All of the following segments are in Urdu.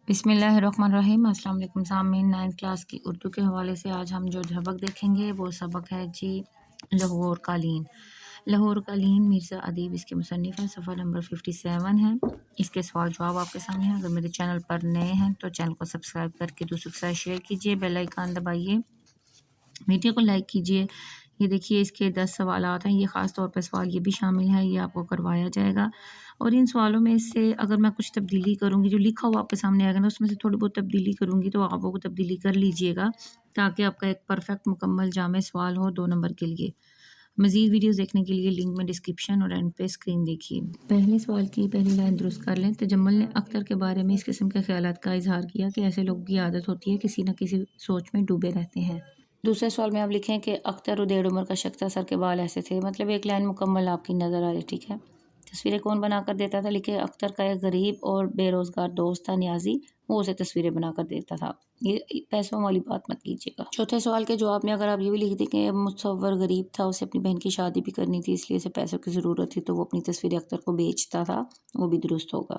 بسم اللہ الرحمن الرحیم۔ السلام علیکم سامعین، 9th کلاس کی اردو کے حوالے سے آج ہم جو سبق دیکھیں گے وہ سبق ہے جی لاہور قالین۔ لاہور قالین مرزا ادیب اس کے مصنف ہیں، صفحہ نمبر 57 ہے۔ اس کے سوال جواب آپ کے سامنے ہیں۔ اگر میرے چینل پر نئے ہیں تو چینل کو سبسکرائب کر کے دوسروں کے ساتھ شیئر کیجیے، بیل آئیکن دبائیے، ویڈیو کو لائک کیجیے۔ یہ دیکھیے اس کے 10 سوالات ہیں، یہ خاص طور پہ سوال یہ بھی شامل ہے، یہ آپ کو کروایا جائے گا اور ان سوالوں میں سے اگر میں کچھ تبدیلی کروں گی، جو لکھا ہوا آپ کے سامنے آئے گا نا اس میں سے تھوڑی بہت تبدیلی کروں گی، تو آپ وہ تبدیلی کر لیجئے گا تاکہ آپ کا ایک پرفیکٹ مکمل جامع سوال ہو 2 نمبر کے لیے۔ مزید ویڈیوز دیکھنے کے لیے لنک میں ڈسکرپشن اور اینڈ پہ اسکرین دیکھیے۔ پہلے سوال کی پہلی لائن درست کر لیں۔ تجمل نے اختر کے بارے میں اس قسم کے خیالات کا اظہار کیا کہ ایسے لوگوں کی عادت ہوتی ہے کسی نہ کسی سوچ میں ڈوبے رہتے ہیں۔ دوسرے سوال میں آپ لکھیں کہ اختر ادیڑ عمر کا شخص تھا، سر کے بال ایسے تھے، مطلب ایک لائن مکمل آپ کی نظر آ رہی، ٹھیک ہے۔ تصویریں کون بنا کر دیتا تھا؟ لکھے اختر کا ایک غریب اور بے روزگار دوست تھا نیازی، وہ اسے تصویریں بنا کر دیتا تھا۔ یہ پیسوں والی بات مت کیجیے گا۔ چوتھے سوال کے جواب میں اگر آپ یہ بھی لکھ دیں کہ مصور غریب تھا، اسے اپنی بہن کی شادی بھی کرنی تھی، اس لیے اسے پیسوں کی ضرورت تھی تو وہ اپنی تصویریں اختر کو بیچتا تھا، وہ بھی درست ہوگا۔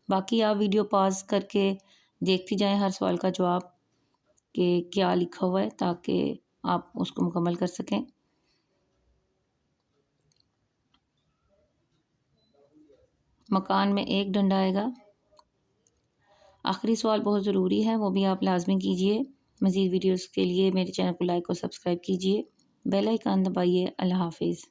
باقی آپ ویڈیو پاز کر کے دیکھتی جائیں ہر سوال کا جواب کہ کیا لکھا ہوا ہے تاکہ آپ اس کو مکمل کر سکیں۔ مکان میں ایک ڈنڈا آئے گا۔ آخری سوال بہت ضروری ہے، وہ بھی آپ لازمی کیجئے۔ مزید ویڈیوز کے لیے میرے چینل کو لائک اور سبسکرائب کیجئے، بیل آئیکن دبائیے۔ اللہ حافظ۔